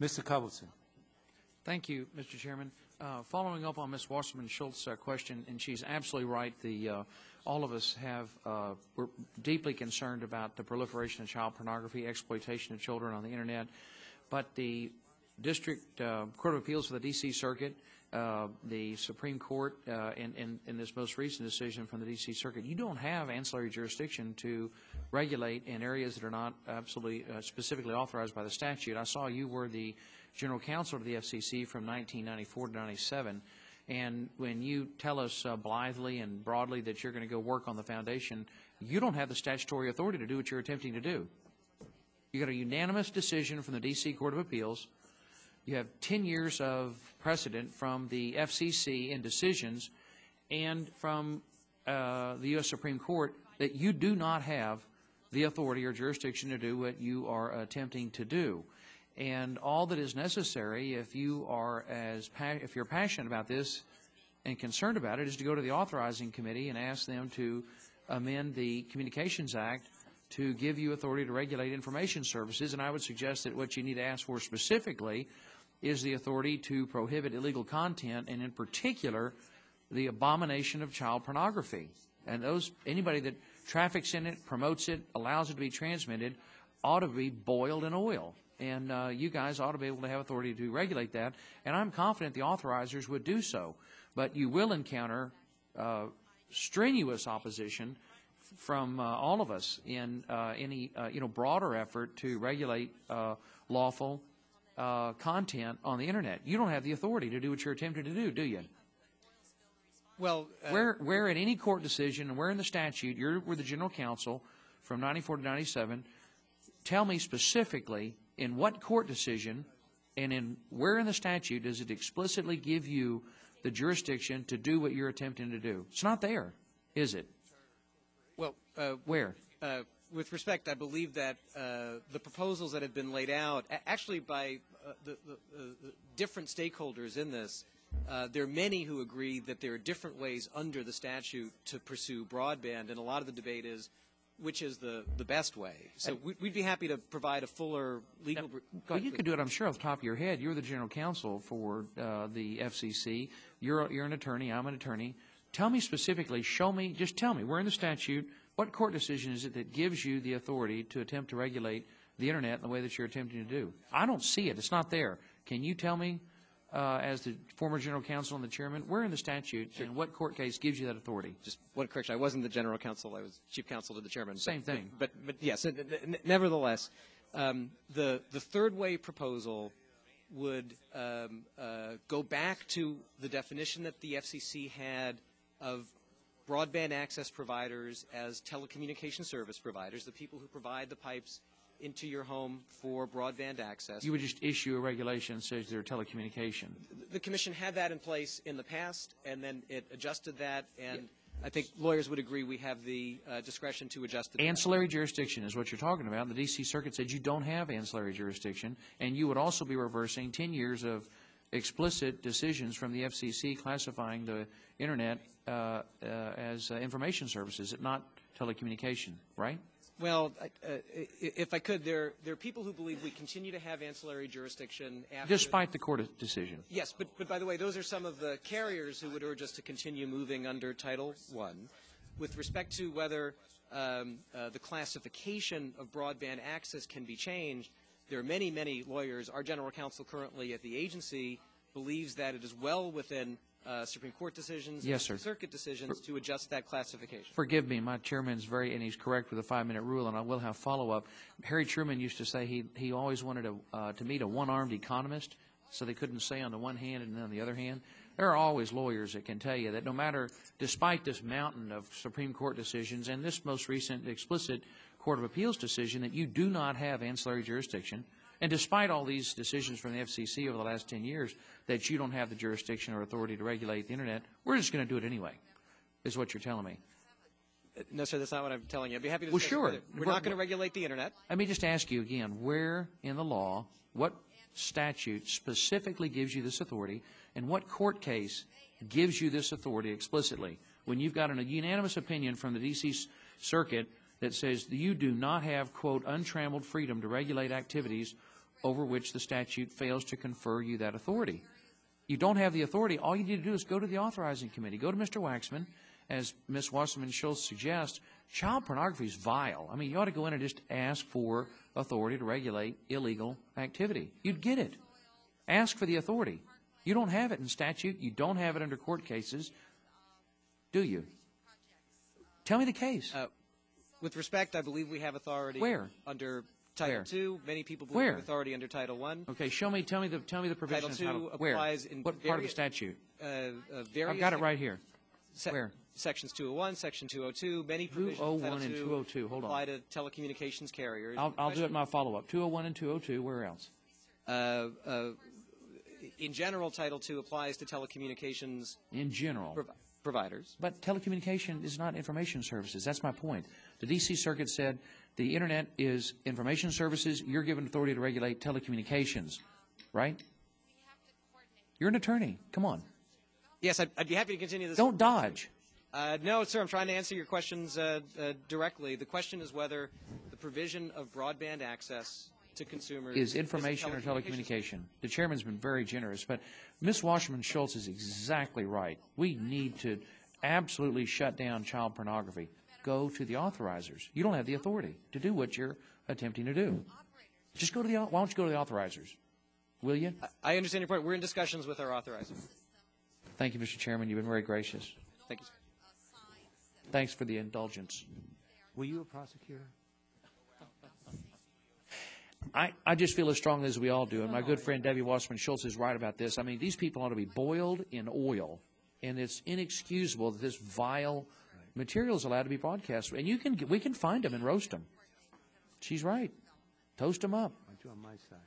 Mr. Culberson. Thank you, Mr. Chairman. Following up on Ms. Wasserman-Schultz's question, and she's absolutely right, all of us we're deeply concerned about the proliferation of child pornography, exploitation of children on the Internet. But the District Court of Appeals for the D.C. Circuit, the Supreme Court, in this most recent decision from the D.C. Circuit, you don't have ancillary jurisdiction to regulate in areas that are not absolutely specifically authorized by the statute. I saw you were the General Counsel to the FCC from 1994 to 97, and when you tell us blithely and broadly that you're going to go work on the foundation, you don't have the statutory authority to do what you're attempting to do. You got a unanimous decision from the D.C. Court of Appeals. You have 10 years of precedent from the FCC in decisions and from the U.S. Supreme Court that you do not have the authority or jurisdiction to do what you are attempting to do. And all that is necessary, if you're passionate about this and concerned about it, is to go to the authorizing committee and ask them to amend the Communications Act to give you authority to regulate information services. And I would suggest that what you need to ask for specifically is the authority to prohibit illegal content, and in particular, the abomination of child pornography. And anybody that traffics in it, promotes it, allows it to be transmitted, ought to be boiled in oil. And you guys ought to be able to have authority to regulate that. And I'm confident the authorizers would do so. But you will encounter strenuous opposition from all of us in any broader effort to regulate lawful content on the Internet. You don't have the authority to do what you're attempting to do you? Well, where in any court decision and where in the statute, you were the General Counsel from 94 to 97, tell me specifically in what court decision and where in the statute does it explicitly give you the jurisdiction to do what you're attempting to do? It's not there, is it? Well, where? With respect, I believe that the proposals that have been laid out, actually by the different stakeholders in this, there are many who agree that there are different ways under the statute to pursue broadband, and a lot of the debate is which is the best way. So we'd be happy to provide a fuller legal... Well, you could do it, I'm sure, off the top of your head. You're the General Counsel for the FCC. You're an attorney. I'm an attorney. Tell me specifically, just tell me, where in the statute, what court decision is it that gives you the authority to attempt to regulate the Internet in the way that you're attempting to do? I don't see it. It's not there. Can you tell me, as the former General Counsel and the Chairman, where in the statute and what court case gives you that authority? Just one correction. I wasn't the General Counsel. I was Chief Counsel to the Chairman. Same thing. But yes, nevertheless, the third way proposal would go back to the definition that the FCC had of broadband access providers as telecommunication service providers, the people who provide the pipes into your home for broadband access. You would just issue a regulation that says they're telecommunication. The Commission had that in place in the past, and then it adjusted that, and I think lawyers would agree we have the discretion to adjust it. Ancillary jurisdiction is what you're talking about. The D.C. Circuit said you don't have ancillary jurisdiction, and you would also be reversing 10 years of explicit decisions from the FCC classifying the Internet as information services, not telecommunication, right? Well, if I could, there are people who believe we continue to have ancillary jurisdiction after... Despite the court decision. Yes, but by the way, those are some of the carriers who would urge us to continue moving under Title I. With respect to whether the classification of broadband access can be changed, there are many, many lawyers. Our General Counsel currently at the agency believes that it is well within Supreme Court decisions and circuit decisions to adjust that classification. Forgive me, my chairman's and he's correct with the 5-minute rule, and I will have follow-up. Harry Truman used to say he always wanted to meet a one-armed economist, so they couldn't say on the one hand and then on the other hand. There are always lawyers that can tell you that no matter, despite this mountain of Supreme Court decisions and this most recent explicit Court of Appeals decision, that you do not have ancillary jurisdiction. And despite all these decisions from the FCC over the last 10 years that you don't have the jurisdiction or authority to regulate the Internet, we're just going to do it anyway, is what you're telling me. No, sir, that's not what I'm telling you. I'd be happy to discuss it further. We're not going to regulate the Internet. Let me just ask you again, where in the law, what statute specifically gives you this authority, and what court case gives you this authority explicitly? When you've got a unanimous opinion from the D.C. Circuit that says you do not have, quote, untrammeled freedom to regulate activities over which the statute fails to confer you that authority. You don't have the authority. All you need to do is go to the authorizing committee. Go to Mr. Waxman. As Ms. Wasserman-Schultz suggests, child pornography is vile. I mean, you ought to go in and just ask for authority to regulate illegal activity. You'd get it. Ask for the authority. You don't have it in statute. You don't have it under court cases. Do you? Tell me the case. With respect, I believe we have authority. Where? Under Title II. Many people believe we have authority under Title I. Okay, tell me the provision. Title II applies in what part of the statute? Various. I've got it right here. Where? Sections 201, Section 202. Many provisions 201 and 202. Hold on. apply to telecommunications carriers. I'll do it in my follow-up. 201 and 202. Where else? In general, Title II applies to telecommunications. In general. Providers. But telecommunication is not information services. That's my point. The D.C. Circuit said the Internet is information services. You're given authority to regulate telecommunications, right? You're an attorney. Come on. Yes, I'd be happy to continue this. Don't dodge. No, sir, I'm trying to answer your questions directly. The question is whether the provision of broadband access to consumers is information or telecommunication. The chairman's been very generous, but Ms. Wasserman-Schultz is exactly right. We need to absolutely shut down child pornography. Go to the authorizers. You don't have the authority to do what you're attempting to do. Just go to the. Why don't you go to the authorizers? Will you? I understand your point. We're in discussions with our authorizers. Thank you, Mr. Chairman. You've been very gracious. Thank you, sir. Thanks for the indulgence. Were you a prosecutor? I just feel as strongly as we all do, and my good friend Debbie Wasserman-Schultz is right about this. I mean, these people ought to be boiled in oil, and it's inexcusable that this vile material is allowed to be broadcast. And we can find them and roast them. She's right. Toast them up. Aren't you on my side?